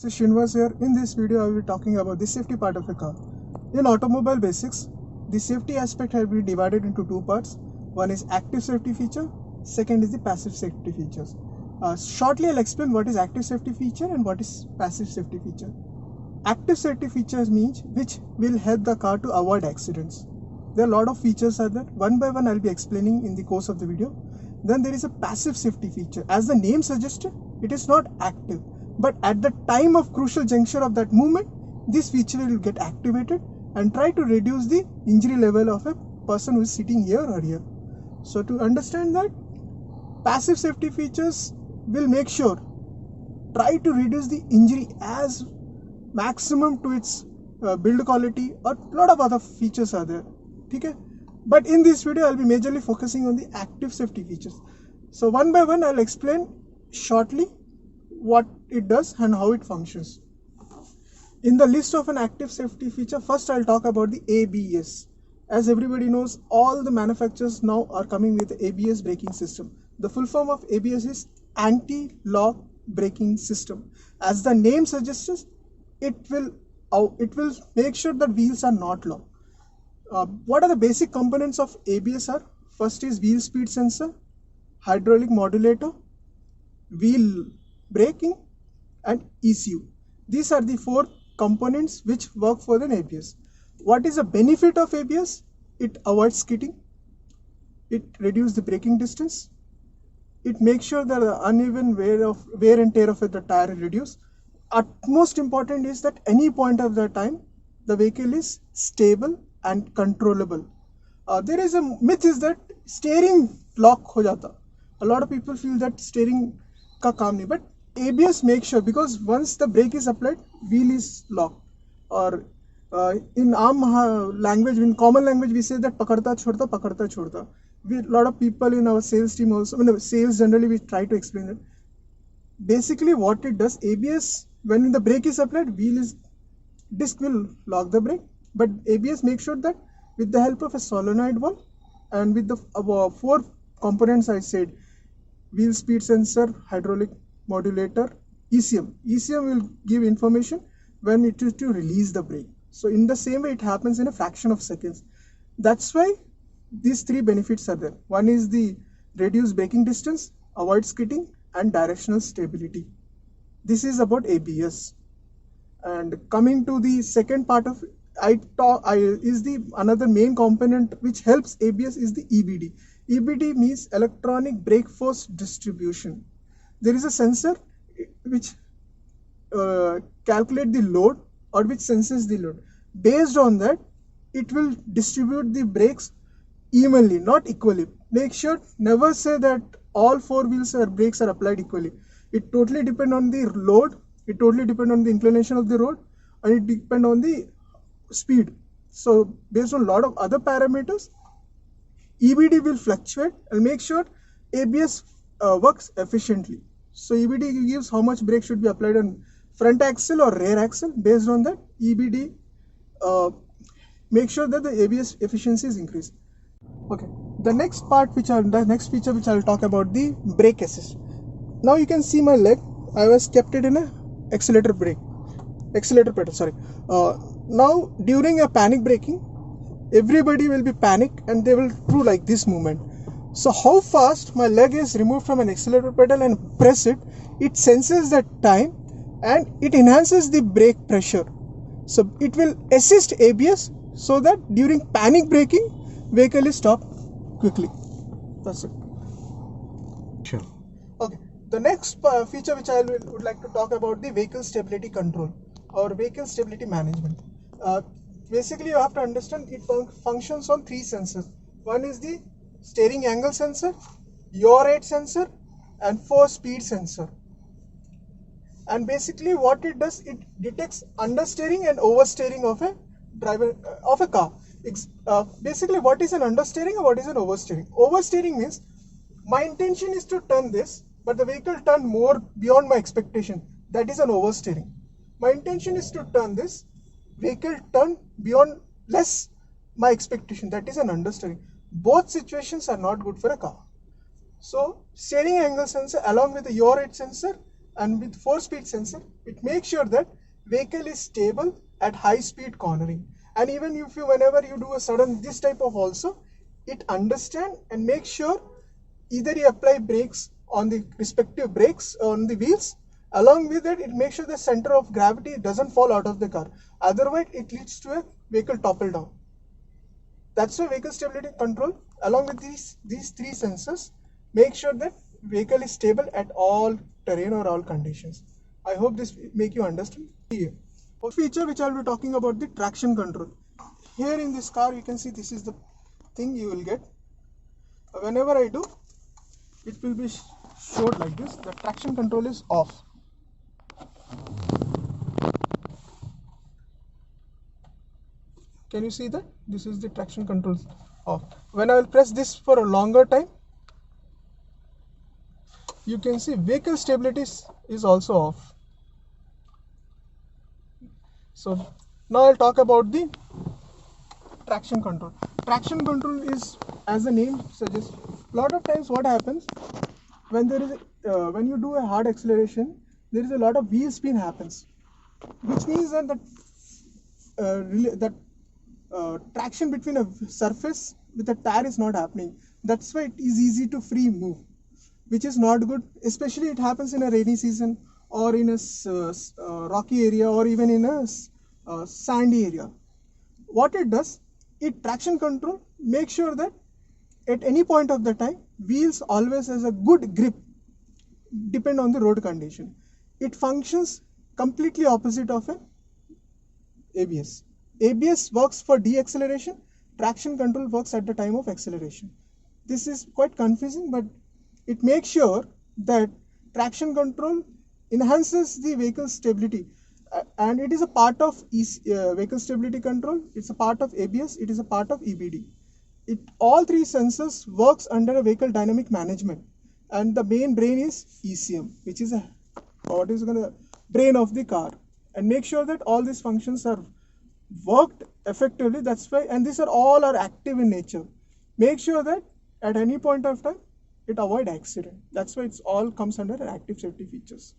This is Srinivas here. In this video, I will be talking about the safety part of a car. In automobile basics, the safety aspect has been divided into two parts. One is active safety feature, second is the passive safety features. Shortly, I'll explain what is active safety feature and what is passive safety feature. Active safety features means which will help the car to avoid accidents. There are a lot of features are there. One by one, I'll be explaining in the course of the video. Then there is a passive safety feature. As the name suggests, it is not active. But at the time of crucial juncture of that movement, this feature will get activated and try to reduce the injury level of a person who is sitting here or here. So to understand that, passive safety features will make sure, try to reduce the injury as maximum to its build quality, or a lot of other features are there. Okay? But in this video, I'll be majorly focusing on the active safety features. So one by one, I'll explain shortly what it does and how it functions. In the list of an active safety feature, first I'll talk about the ABS. As everybody knows, all the manufacturers now are coming with the ABS braking system. The full form of ABS is anti-lock braking system. As the name suggests, it will make sure that wheels are not locked. What are the basic components of ABS are? First is wheel speed sensor, hydraulic modulator, wheel braking, and ECU. These are the four components which work for an ABS. What is the benefit of ABS? It avoids skidding, it reduces the braking distance, it makes sure that the uneven wear and tear of the tire is reduced. Utmost important is that any point of the time the vehicle is stable and controllable. There is a myth is that steering lock ho jata. A lot of people feel that steering ka kaam nahi, but ABS makes sure, because once the brake is applied, wheel is locked. Or in language, in common language, we say that pakarta chhodta, pakarta chhodta. A lot of people in our sales team also, in the sales generally, we try to explain that. Basically, what it does, ABS, when the brake is applied, disc will lock the brake, but ABS makes sure that with the help of a solenoid valve and with the four components I said, wheel speed sensor, hydraulic modulator, ECM. ECM will give information when it is to release the brake. So in the same way, it happens in a fraction of seconds. That's why these three benefits are there. One is the reduced braking distance, avoid skidding, and directional stability. This is about ABS. And coming to the second part of another main component which helps ABS is the EBD. EBD means electronic brake force distribution. There is a sensor which calculates the load or which senses the load. Based on that, it will distribute the brakes evenly, not equally. Make sure never say that all four wheels or brakes are applied equally. It totally depends on the load, it totally depends on the inclination of the road, and it depends on the speed. So based on a lot of other parameters, EBD will fluctuate and make sure ABS works efficiently. So EBD gives how much brake should be applied on front axle or rear axle. Based on that, EBD make sure that the ABS efficiency is increased. Okay, the next feature which I'll talk about, the brake assist. Now you can see my leg. I was kept it in a accelerator pedal. Sorry. Now during a panic braking, everybody will be panicked and they will do like this movement. So how fast my leg is removed from an accelerator pedal and press it, it senses that time and it enhances the brake pressure. So it will assist ABS so that during panic braking, vehicle is stopped quickly. That's it. Sure. Okay. The next feature which I would like to talk about, the vehicle stability control or vehicle stability management. Basically, you have to understand it functions on three sensors. One is the steering angle sensor, yaw rate sensor, and force speed sensor. And basically what it does, it detects understeering and oversteering of a driver of a car. Basically, what is an understeering and what is an oversteering? Oversteering means my intention is to turn this, but the vehicle turned more beyond my expectation. That is an oversteering. My intention is to turn this, vehicle turned beyond less my expectation. That is an understeering. Both situations are not good for a car. So steering angle sensor along with the yaw rate sensor and with 4-speed sensor, it makes sure that vehicle is stable at high speed cornering. And even if you, whenever you do a sudden this type of also, it understand and make sure either you apply brakes on the respective brakes on the wheels. Along with it, it makes sure the center of gravity doesn't fall out of the car. Otherwise, it leads to a vehicle topple down. That's why vehicle stability control, along with these 3 sensors, make sure that vehicle is stable at all terrain or all conditions. I hope this make you understand. Here, a feature which I'll be talking about, the traction control. Here in this car, you can see this is the thing you will get. Whenever I do, it will be showed like this. The traction control is off. Can you see that? This is the traction control off. When I will press this for a longer time, you can see vehicle stability is also off. So now I'll talk about the traction control. Traction control is, as the name suggests, a lot of times what happens when there is when you do a hard acceleration, there is a lot of wheel spin happens, which means that traction between a surface with a tire is not happening. That's why it is easy to free move, which is not good. Especially it happens in a rainy season or in a rocky area or even in a sandy area. What it does, it traction control makes sure that at any point of the time, wheels always has a good grip depend on the road condition. It functions completely opposite of an ABS. ABS works for deceleration, traction control works at the time of acceleration. This is quite confusing, but it makes sure that traction control enhances the vehicle stability, and it is a part of vehicle stability control. It's a part of ABS, it is a part of EBD. All 3 sensors works under a vehicle dynamic management, and the main brain is ECM, which is the brain of the car, and make sure that all these functions are worked effectively. That's why, and these are all active in nature. Make sure that at any point of time it avoid accident. That's why it's all comes under active safety features.